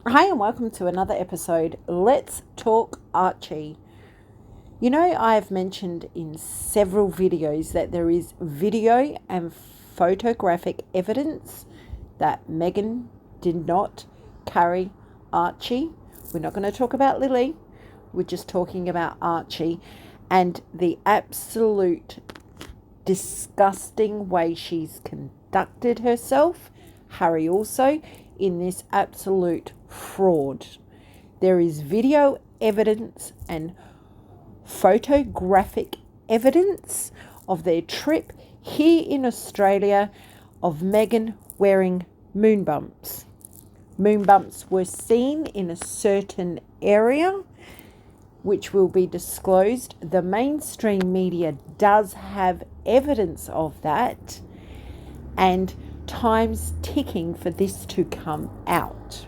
Hi and welcome to another episode. Let's talk Archie. You know, I've mentioned in several videos that there is video and photographic evidence that Meghan did not carry Archie. We're not going to talk about Lily. We're just talking about Archie and the absolute disgusting way she's conducted herself. Harry also, in this absolute fraud. There is video evidence and photographic evidence of their trip here in Australia of Meghan wearing moon bumps. Moon bumps were seen in a certain area, which will be disclosed. The mainstream media does have evidence of that, and time's ticking for this to come out.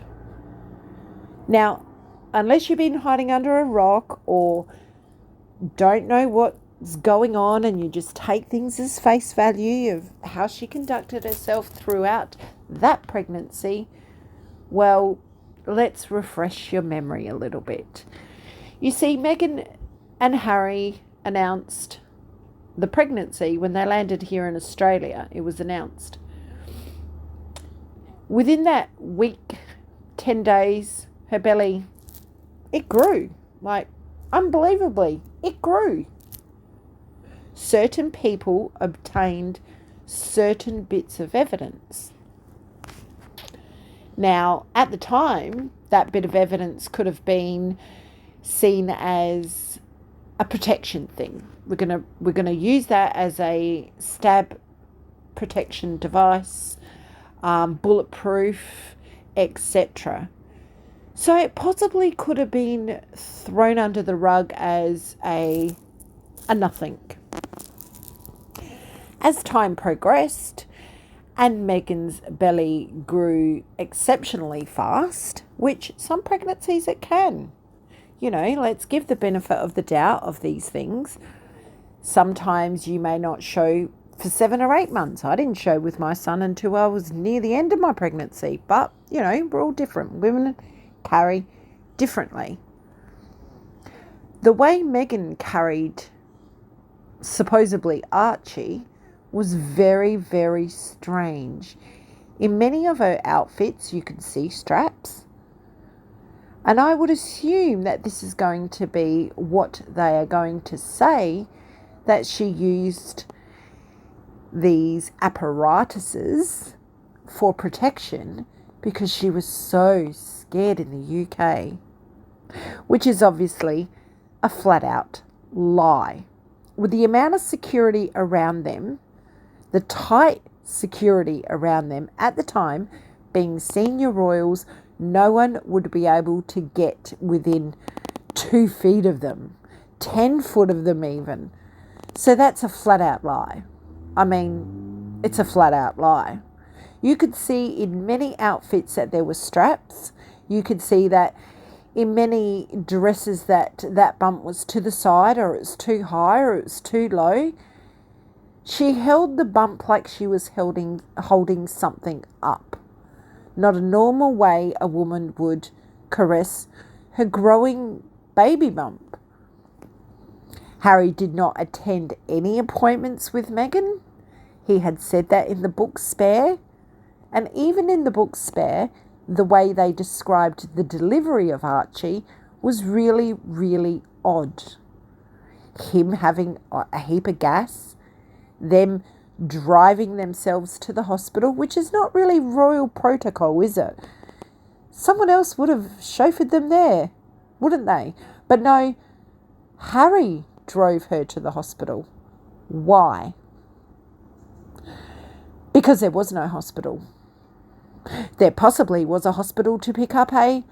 Now, unless you've been hiding under a rock or don't know what's going on and you just take things as face value of how she conducted herself throughout that pregnancy, well, let's refresh your memory a little bit. You see, Meghan and Harry announced the pregnancy when they landed here in Australia. It was announced. Within that week, 10 days, her belly, it grew. Like, unbelievably, it grew. Certain people obtained certain bits of evidence. Now, at the time, that bit of evidence could have been seen as a protection thing. We're gonna use that as a stab protection device, bulletproof, etc. So it possibly could have been thrown under the rug as a nothing. As time progressed and Meghan's belly grew exceptionally fast, which some pregnancies it can. You know, let's give the benefit of the doubt of these things. Sometimes you may not show for 7 or 8 months. I didn't show with my son until I was near the end of my pregnancy. But, you know, we're all different. Women carry differently. The way Meghan carried supposedly Archie was very, very strange. In many of her outfits, you can see straps. And I would assume that this is going to be what they are going to say, that she used these apparatuses for protection because she was so scared in the UK, which is obviously a flat out lie. With the amount of security around them, the tight security around them at the time, being senior royals, no one would be able to get within 2 feet of them, 10 foot of them even. So that's a flat out lie. I mean, it's a flat out lie. You could see in many outfits that there were straps. You could see that in many dresses that bump was to the side, or it was too high, or it was too low. She held the bump like she was holding something up. Not a normal way a woman would caress her growing baby bump. Harry did not attend any appointments with Meghan. He had said that in the book Spare. And even in the book Spare, the way they described the delivery of Archie was really, really odd. Him having a heap of gas, them driving themselves to the hospital, which is not really royal protocol, is it? Someone else would have chauffeured them there, wouldn't they? But no, Harry drove her to the hospital. Why? Because there was no hospital. There possibly was a hospital to pick up a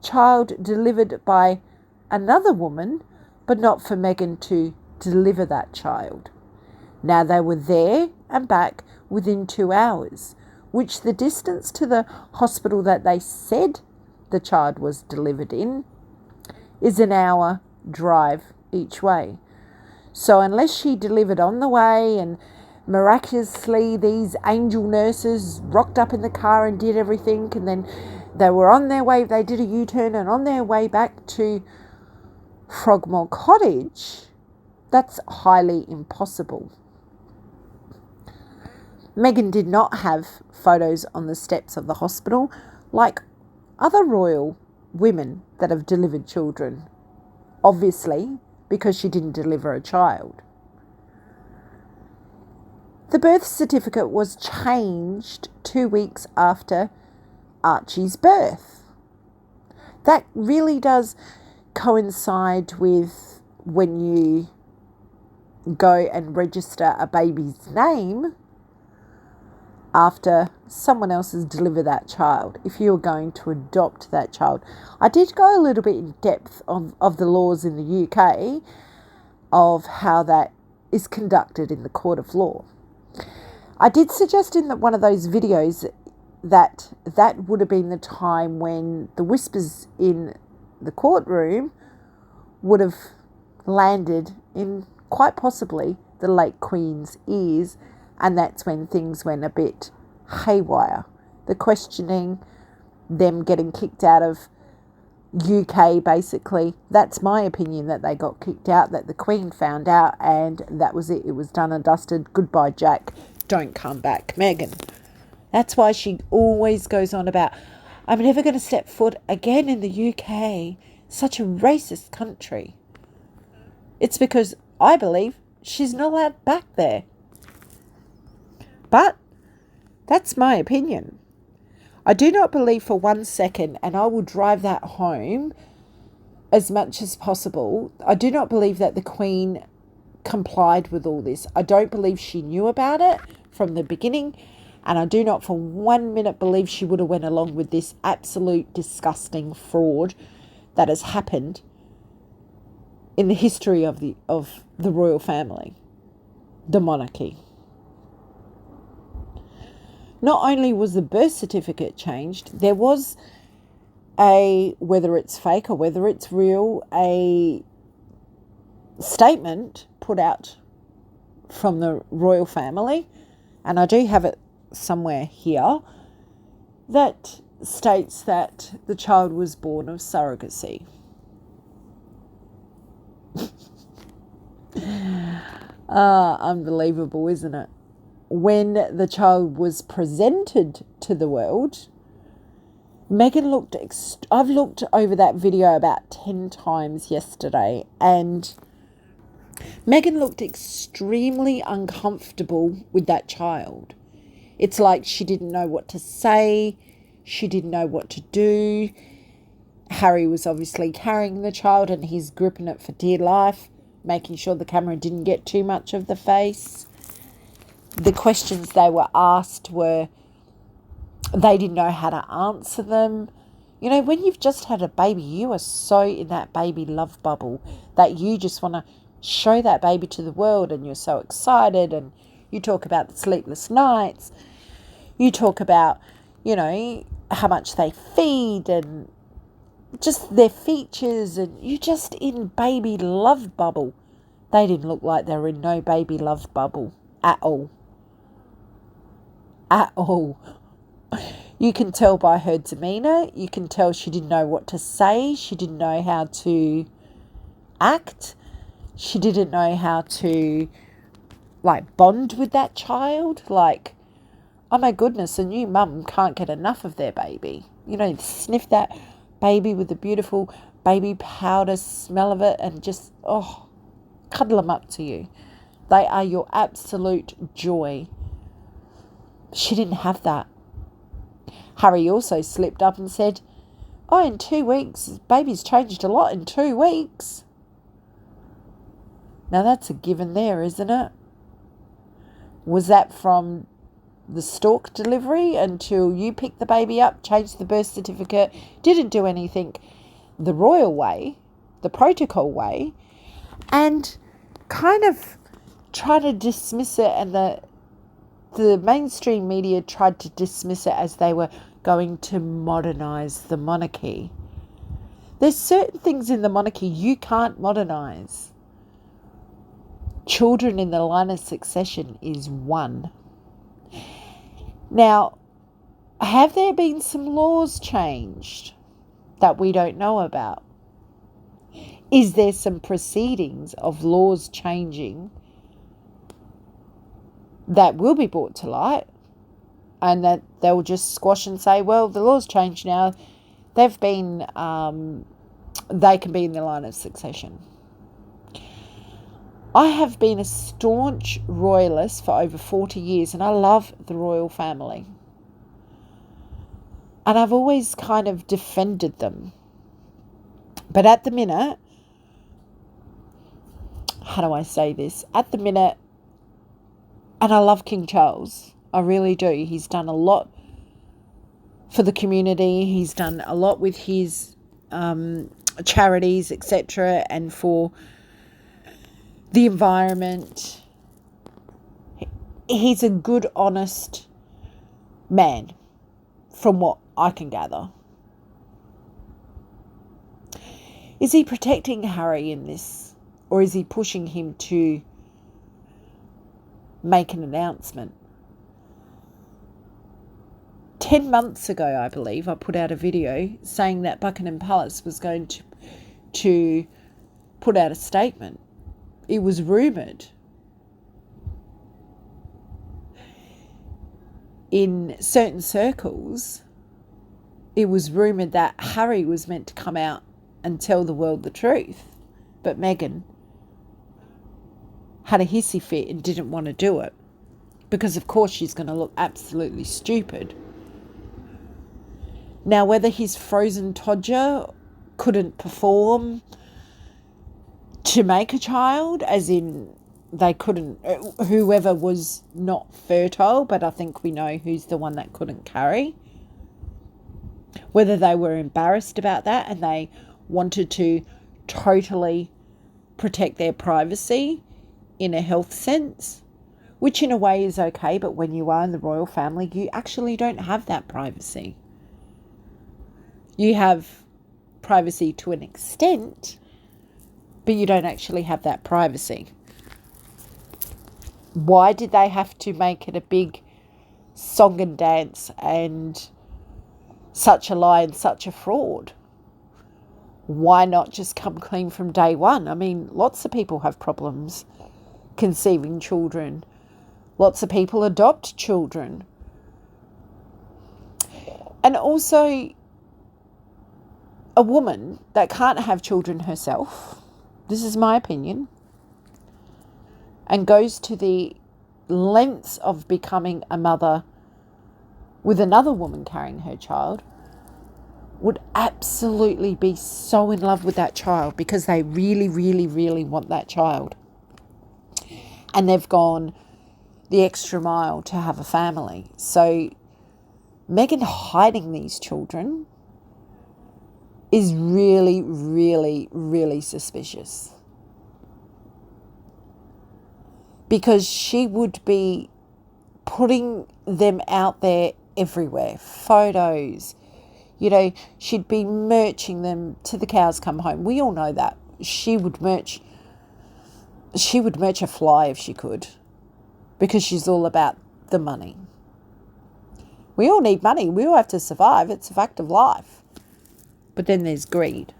child delivered by another woman, but not for Meghan to deliver that child. Now they were there and back within 2 hours, which the distance to the hospital that they said the child was delivered in is an hour drive each way. So unless she delivered on the way and miraculously these angel nurses rocked up in the car and did everything, and then They were on their way, they did a U-turn, and on their way back to Frogmore Cottage, that's highly impossible. Meghan did not have photos on the steps of the hospital like other royal women that have delivered children, obviously, because she didn't deliver a child. The birth certificate was changed 2 weeks after Archie's birth. That really does coincide with when you go and register a baby's name after someone else has delivered that child, if you're going to adopt that child. I did go a little bit in depth of the laws in the UK of how that is conducted in the court of law. I did suggest in one of those videos that would have been the time when the whispers in the courtroom would have landed in quite possibly the late Queen's ears, and that's when things went a bit haywire. The questioning, them getting kicked out of UK, basically. That's my opinion, that they got kicked out, that the Queen found out, and that was it. It was done and dusted. Goodbye, Jack. Don't come back, Meghan. That's why she always goes on about, I'm never going to step foot again in the UK. Such a racist country. It's because I believe she's not allowed back there. But that's my opinion. I do not believe for 1 second, and I will drive that home as much as possible, I do not believe that the Queen complied with all this. I don't believe she knew about it from the beginning, and I do not for 1 minute believe she would have went along with this absolute disgusting fraud that has happened in the history of the royal family, the monarchy. Not only was the birth certificate changed, there was whether it's fake or whether it's real, a statement put out from the royal family, and I do have it somewhere here, that states that the child was born of surrogacy. Unbelievable, isn't it? When the child was presented to the world, Meghan looked... I've looked over that video about 10 times yesterday, and Meghan looked extremely uncomfortable with that child. It's like she didn't know what to say. She didn't know what to do. Harry was obviously carrying the child, and he's gripping it for dear life, making sure the camera didn't get too much of the face. The questions they were asked were, they didn't know how to answer them. You know, when you've just had a baby, you are so in that baby love bubble that you just want to show that baby to the world, and you're so excited, and you talk about the sleepless nights. You talk about, you know, how much they feed and just their features, and you're just in baby love bubble. They didn't look like they were in no baby love bubble at all. At all. You can tell by her demeanour. You can tell she didn't know what to say. She didn't know how to act. She didn't know how to, like, bond with that child. Like, oh my goodness, a new mum can't get enough of their baby. You know, sniff that baby with the beautiful baby powder smell of it, and just, cuddle them up to you. They are your absolute joy. She didn't have that. Harry also slipped up and said, in 2 weeks, baby's changed a lot in 2 weeks. Now that's a given there, isn't it? Was that from the stalk delivery until you picked the baby up, changed the birth certificate, didn't do anything the royal way, the protocol way, and kind of try to dismiss it, and the mainstream media tried to dismiss it as they were going to modernise the monarchy. There's certain things in the monarchy you can't modernise. Children in the line of succession is one. Now, Have there been some laws changed that we don't know about? Is there some proceedings of laws changing that will be brought to light, and that they'll just squash and say, well, the law's changed now. They've been, they can be in the line of succession. I have been a staunch royalist for over 40 years, and I love the royal family. And I've always kind of defended them. But at the minute, how do I say this? At the minute, and I love King Charles. I really do. He's done a lot for the community. He's done a lot with his charities, etc., and for the environment. He's a good, honest man, from what I can gather. Is he protecting Harry in this, or is he pushing him to make an announcement? 10 months ago, I believe, I put out a video saying that Buckingham Palace was going to put out a statement. It was rumoured in certain circles, it was rumoured that Harry was meant to come out and tell the world the truth. But Meghan had a hissy fit and didn't want to do it, because of course she's going to look absolutely stupid. Now, whether his frozen todger couldn't perform to make a child, as in they couldn't, whoever was not fertile, but I think we know who's the one that couldn't carry, whether they were embarrassed about that and they wanted to totally protect their privacy in a health sense, which in a way is okay, but when you are in the royal family, you actually don't have that privacy. You have privacy to an extent, but you don't actually have that privacy. Why did they have to make it a big song and dance and such a lie and such a fraud? Why not just come clean from day one? I mean, lots of people have problems conceiving children. Lots of people adopt children. And also, a woman that can't have children herself, this is my opinion, and goes to the lengths of becoming a mother with another woman carrying her child, would absolutely be so in love with that child because they really, really, really want that child. And they've gone the extra mile to have a family. So Meghan hiding these children is really, really, really suspicious. Because she would be putting them out there everywhere. Photos. You know, she'd be merching them to the cows come home. We all know that. She would merch a fly if she could. Because she's all about the money. We all need money. We all have to survive. It's a fact of life. But then there's greed.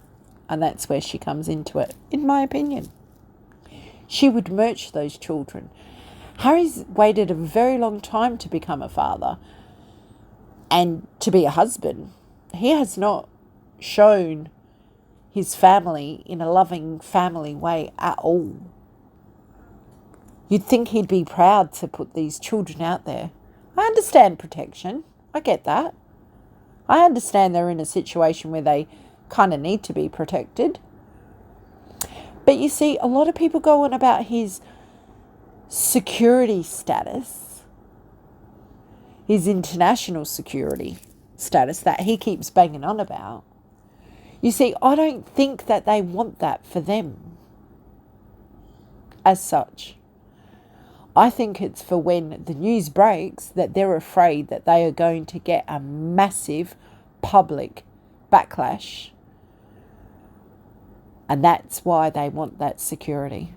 And that's where she comes into it, in my opinion. She would merch those children. Harry's waited a very long time to become a father and to be a husband. He has not shown his family in a loving family way at all. You'd think he'd be proud to put these children out there. I understand protection. I get that. I understand they're in a situation where they kind of need to be protected. But you see, a lot of people go on about his security status, his international security status that he keeps banging on about. You see, I don't think that they want that for them as such. I think it's for when the news breaks that they're afraid that they are going to get a massive public backlash. And that's why they want that security.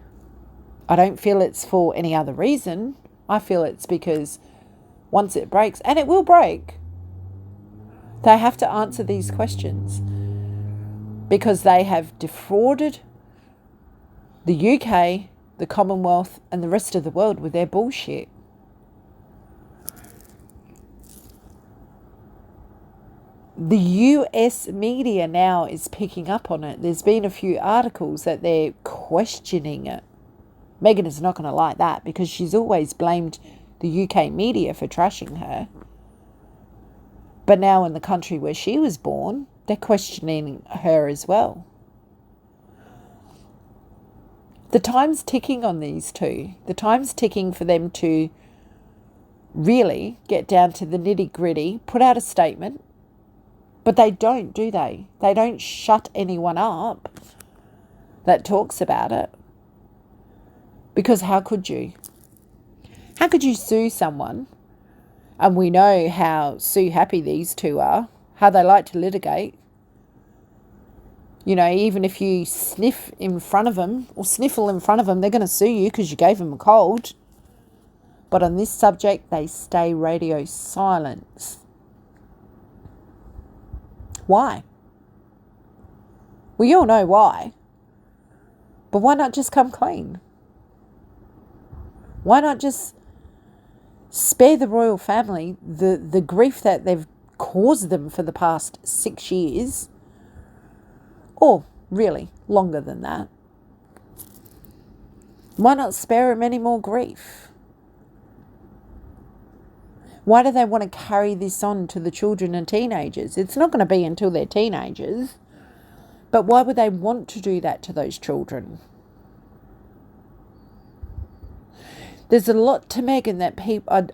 I don't feel it's for any other reason. I feel it's because once it breaks, and it will break, They have to answer these questions because they have defrauded the UK, the Commonwealth, and the rest of the world with their bullshit. The US media now is picking up on it. There's been a few articles that they're questioning it. Meghan is not going to like that because she's always blamed the UK media for trashing her. But now in the country where she was born, they're questioning her as well. The time's ticking on these two. The time's ticking for them to really get down to the nitty-gritty, put out a statement. But they don't, do they? They don't shut anyone up that talks about it. Because how could you? How could you sue someone? And we know how sue happy these two are, how they like to litigate. You know, even if you sniff in front of them or sniffle in front of them, they're going to sue you because you gave them a cold. But on this subject, they stay radio silent. Why? We all know why. But why not just come clean? Why not just spare the royal family the grief that they've caused them for the past 6 years? Or really, longer than that. Why not spare them any more grief? Why do they want to carry this on to the children and teenagers? It's not going to be until they're teenagers. But why would they want to do that to those children? There's a lot to Meghan that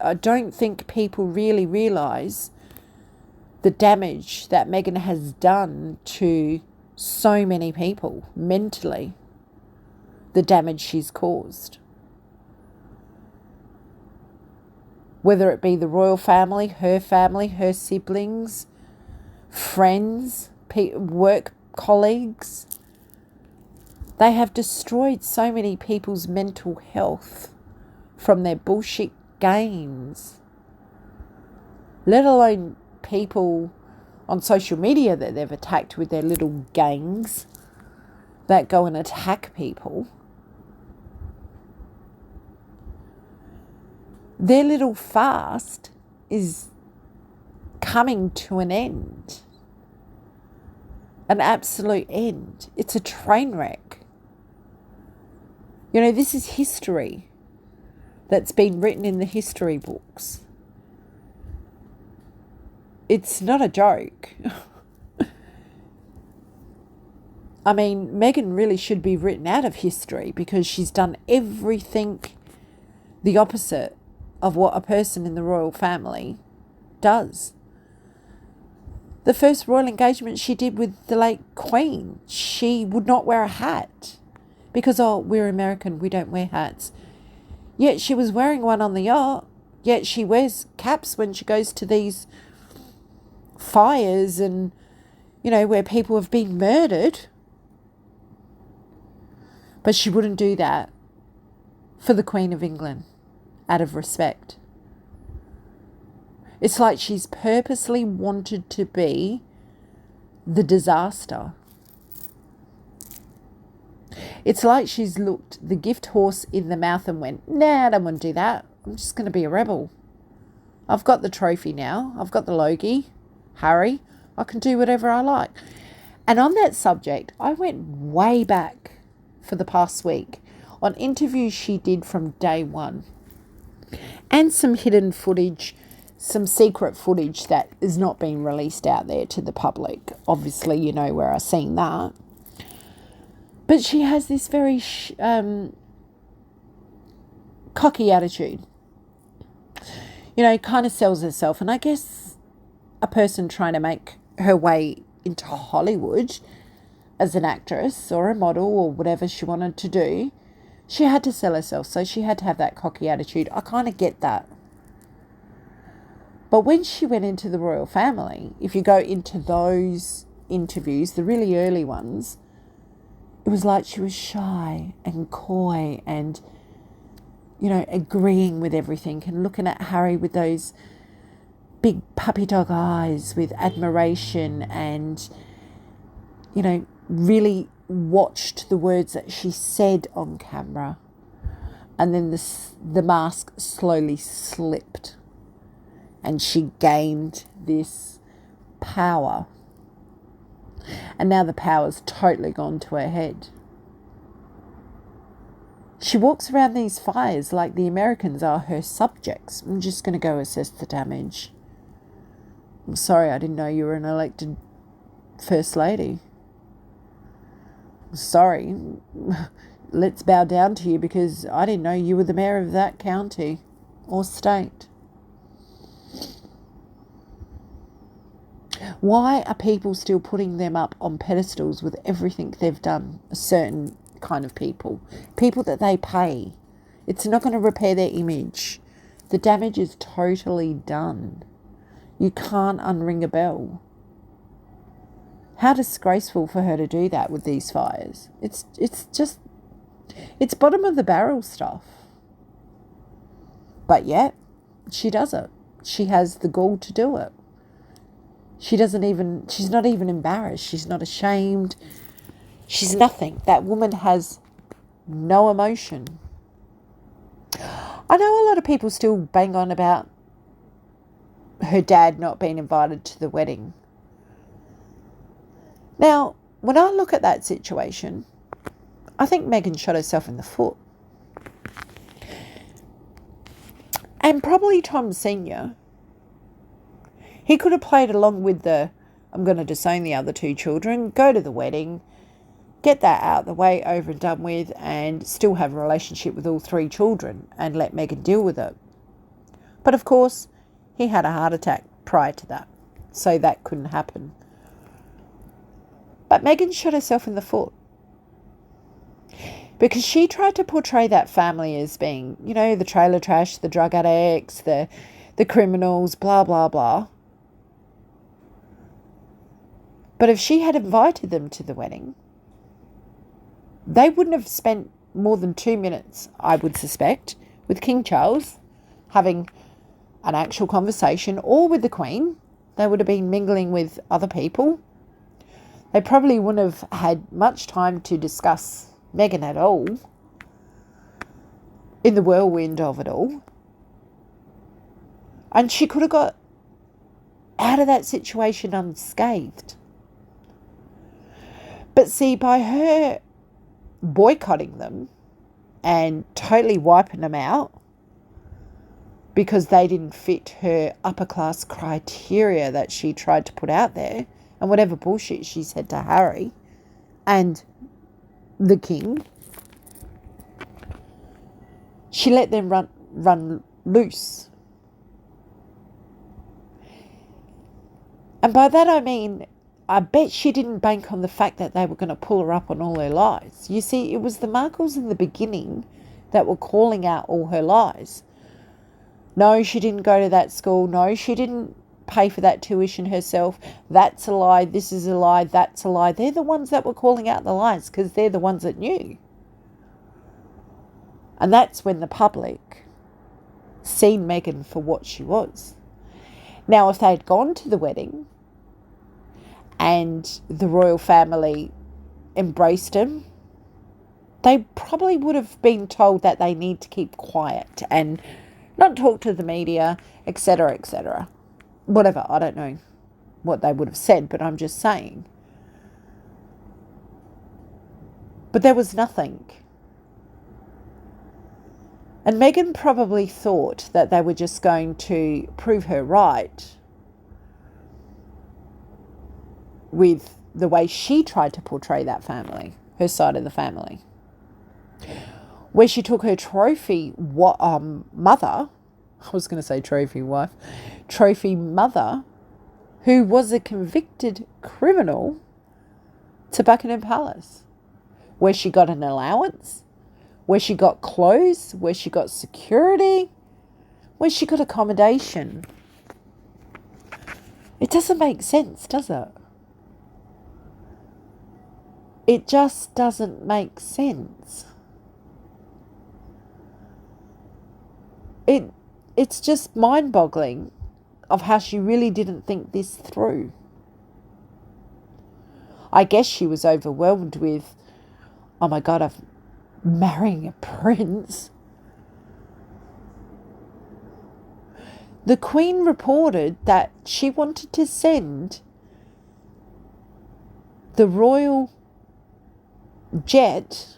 I don't think people really realise the damage that Meghan has done to so many people mentally, the damage she's caused. Whether it be the royal family, her siblings, friends, work colleagues, they have destroyed so many people's mental health from their bullshit games, let alone people on social media that they've attacked with their little gangs that go and attack people. Their little fast is coming to an end. An absolute end. It's a train wreck. You know, this is history that's been written in the history books. It's not a joke. I mean, Meghan really should be written out of history because she's done everything the opposite of what a person in the royal family does. The first royal engagement she did with the late Queen, she would not wear a hat because, oh, we're American, we don't wear hats. Yet she was wearing one on the yacht, yet she wears caps when she goes to these fires and, you know, where people have been murdered. But she wouldn't do that for the Queen of England out of respect. It's like she's purposely wanted to be the disaster. It's like she's looked the gift horse in the mouth and went, nah, I don't want to do that. I'm just going to be a rebel. I've got the trophy now. I've got the Logie, Harry. I can do whatever I like. And on that subject, I went way back for the past week on interviews she did from day one. And some hidden footage, some secret footage that is not being released out there to the public. Obviously, you know where I've seen that. But she has this very cocky attitude. You know, kind of sells herself. And I guess a person trying to make her way into Hollywood as an actress or a model or whatever she wanted to do, she had to sell herself. So she had to have that cocky attitude. I kind of get that. But when she went into the royal family, if you go into those interviews, the really early ones, it was like she was shy and coy and, you know, agreeing with everything and looking at Harry with those big puppy dog eyes with admiration and, really watched the words that she said on camera. And then the mask slowly slipped and she gained this power. And now the power's totally gone to her head. She walks around these fires like the Americans are her subjects. I'm just going to go assess the damage. I'm sorry, I didn't know you were an elected First Lady. Sorry, let's bow down to you because I didn't know you were the mayor of that county or state. Why are people still putting them up on pedestals with everything they've done? A certain kind of people that they pay. It's not going to repair their image. The damage is totally done. You can't unring a bell. How disgraceful for her to do that with these fires. It's bottom of the barrel stuff. But yet, she does it. She has the gall to do it. She's not even embarrassed. She's not ashamed. She's nothing. That woman has no emotion. I know a lot of people still bang on about her dad not being invited to the wedding. Now, when I look at that situation, I think Meghan shot herself in the foot. And probably Tom Sr., he could have played along with I'm going to disown the other two children, go to the wedding, get that out of the way, over and done with, and still have a relationship with all three children and let Meghan deal with it. But of course, he had a heart attack prior to that, so that couldn't happen. But Meghan shot herself in the foot because she tried to portray that family as being, the trailer trash, the drug addicts, the criminals, blah, blah, blah. But if she had invited them to the wedding, they wouldn't have spent more than 2 minutes, I would suspect, with King Charles having an actual conversation, or with the Queen. They would have been mingling with other people. They probably wouldn't have had much time to discuss Meghan at all in the whirlwind of it all. And she could have got out of that situation unscathed. But see, by her boycotting them and totally wiping them out because they didn't fit her upper class criteria that she tried to put out there, and whatever bullshit she said to Harry and the King, she let them run loose. And by that I mean, I bet she didn't bank on the fact that they were going to pull her up on all her lies. You see, it was the Markles in the beginning that were calling out all her lies. No, she didn't go to that school. No, she didn't pay for that tuition herself. That's a lie. This is a lie. That's a lie. They're the ones that were calling out the lies because they're the ones that knew. And that's when the public seen Meghan for what she was. Now, if they'd gone to the wedding and the royal family embraced him, they probably would have been told that they need to keep quiet and not talk to the media, etc., etc. Whatever, I don't know what they would have said, but I'm just saying. But there was nothing. And Meghan probably thought that they were just going to prove her right with the way she tried to portray that family, her side of the family, where she took her trophy mother, I was going to say trophy wife, trophy mother, who was a convicted criminal, to Buckingham Palace, where she got an allowance, where she got clothes, where she got security, where she got accommodation. It doesn't make sense, does it? It just doesn't make sense. It's just mind-boggling. of how she really didn't think this through. I guess she was overwhelmed with, oh my God, I'm marrying a prince. The Queen reported that she wanted to send the royal jet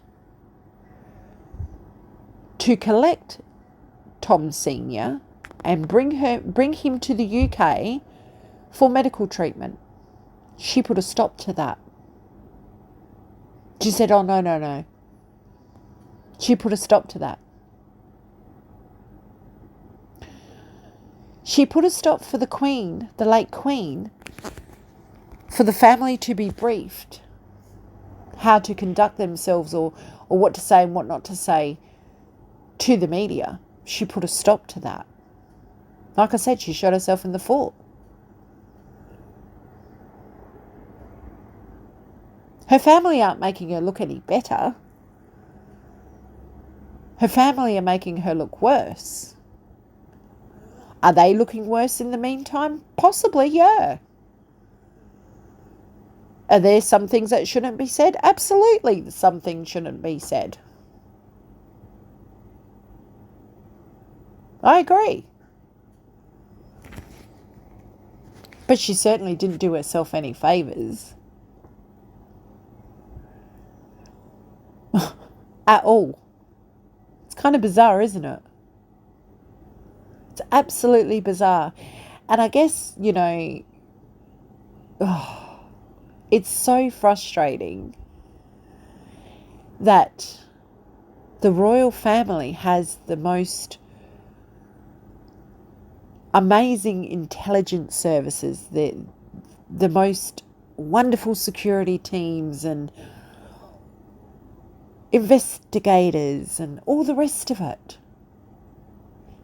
to collect Tom Sr. and bring him to the UK for medical treatment. She put a stop to that. She said, oh, no. She put a stop to that. She put a stop for the Queen, the late Queen, for the family to be briefed how to conduct themselves or what to say and what not to say to the media. She put a stop to that. Like I said, she shot herself in the foot. Her family aren't making her look any better. Her family are making her look worse. Are they looking worse in the meantime? Possibly, yeah. Are there some things that shouldn't be said? Absolutely, some things shouldn't be said. I agree. But she certainly didn't do herself any favours. At all. It's kind of bizarre, isn't it? It's absolutely bizarre. And I guess, it's so frustrating that the royal family has the most amazing intelligence services, the most wonderful security teams and investigators and all the rest of it.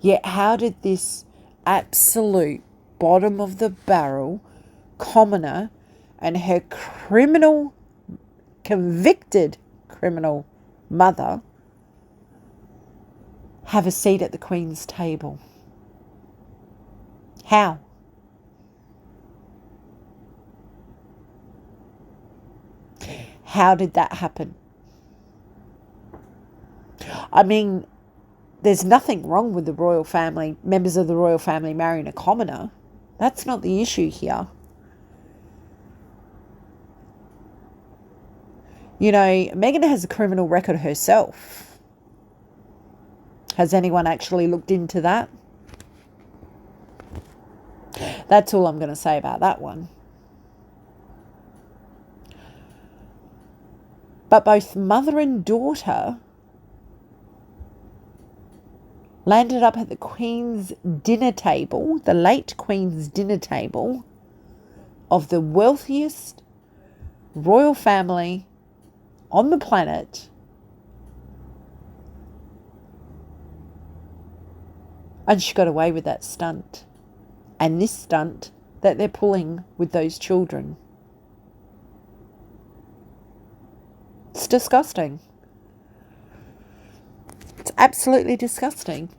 Yet how did this absolute bottom of the barrel commoner and her convicted criminal mother have a seat at the Queen's table? How? How did that happen? I mean, there's nothing wrong with the royal family, members of the royal family marrying a commoner. That's not the issue here. Meghan has a criminal record herself. Has anyone actually looked into that? That's all I'm going to say about that one. But both mother and daughter landed up at the Queen's dinner table, the late Queen's dinner table, of the wealthiest royal family on the planet. And she got away with that stunt. And this stunt that they're pulling with those children. It's disgusting. It's absolutely disgusting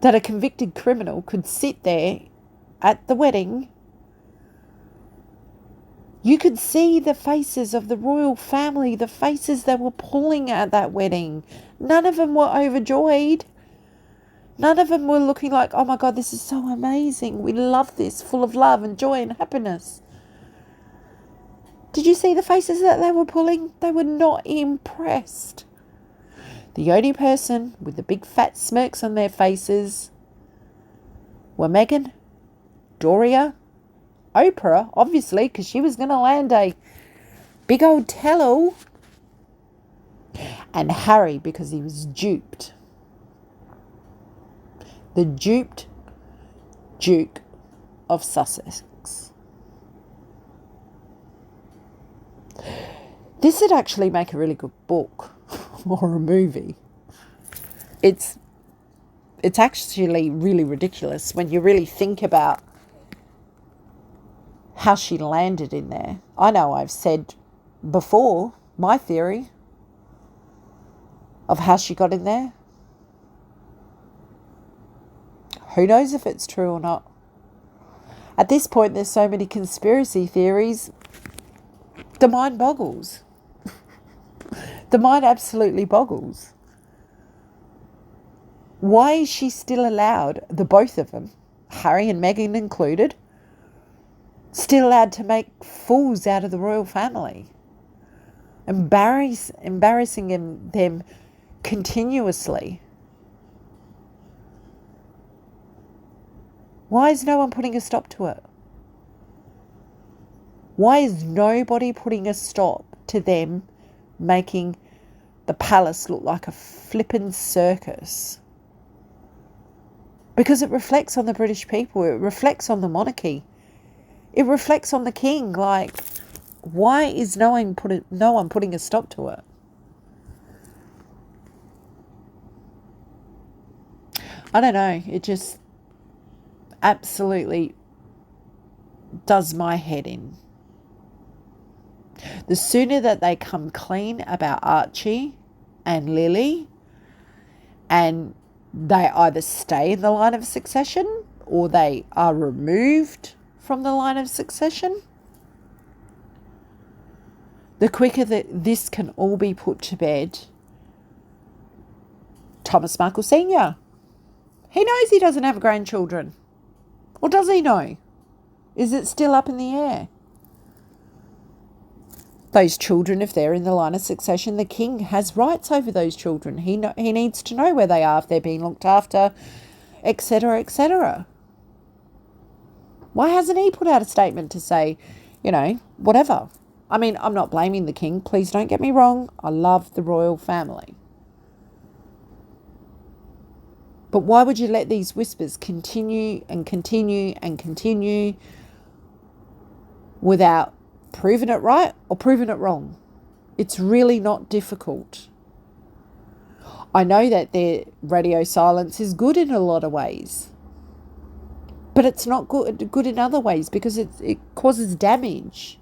that a convicted criminal could sit there at the wedding. You could see the faces of the royal family, the faces they were pulling at that wedding. None of them were overjoyed. None of them were looking like, oh my God, this is so amazing. We love this, full of love and joy and happiness. Did you see the faces that they were pulling? They were not impressed. The only person with the big fat smirks on their faces were Meghan, Doria, Oprah, obviously, because she was going to land a big old tell-all, and Harry, because he was duped. The duped Duke of Sussex. This would actually make a really good book or a movie. It's actually really ridiculous when you really think about how she landed in there. I know I've said before my theory of how she got in there. Who knows if it's true or not? At this point, there's so many conspiracy theories, the mind boggles. The mind absolutely boggles. Why is she still allowed, the both of them, Harry and Meghan included, still allowed to make fools out of the royal family? Embarrassing them continuously. Why is no one putting a stop to it? Why is nobody putting a stop to them making the palace look like a flippin' circus? Because it reflects on the British people. It reflects on the monarchy. It reflects on the king. Like, why is no one putting a stop to it? I don't know. It just absolutely does my head in. The sooner that they come clean about Archie and Lily, and they either stay in the line of succession or they are removed from the line of succession, the quicker that this can all be put to bed. Thomas Markle Sr., he knows he doesn't have grandchildren. Or does he know? Is it still up in the air? Those children, if they're in the line of succession, the king has rights over those children. He needs to know where they are, if they're being looked after, etc., etc. Why hasn't he put out a statement to say, whatever? I mean, I'm not blaming the king. Please don't get me wrong. I love the royal family. But why would you let these whispers continue and continue and continue without proving it right or proving it wrong? It's really not difficult. I know that their radio silence is good in a lot of ways, but it's not good in other ways because it causes damage.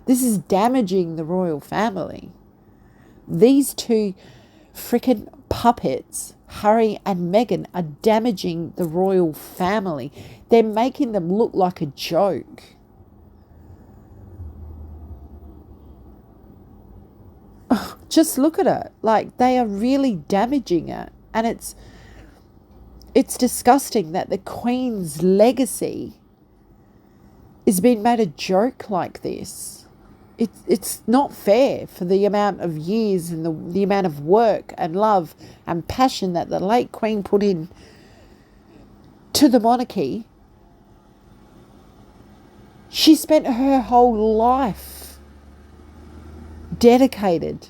This is damaging the royal family. These two frickin' puppets, Harry and Meghan, are damaging the royal family. They're making them look like a joke. Just look at it. Like, they are really damaging it. And it's disgusting that the Queen's legacy is being made a joke like this. It's not fair for the amount of years and the amount of work and love and passion that the late Queen put in to the monarchy. She spent her whole life dedicated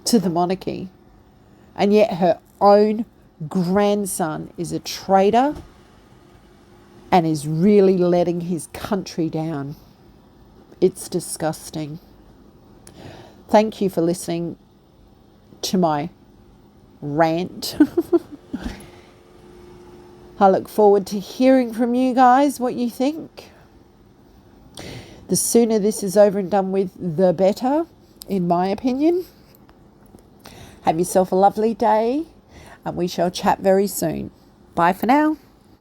to the monarchy, and yet her own grandson is a traitor and is really letting his country down. It's disgusting. Thank you for listening to my rant. I look forward to hearing from you guys what you think. The sooner this is over and done with, the better, in my opinion. Have yourself a lovely day, and we shall chat very soon. Bye for now.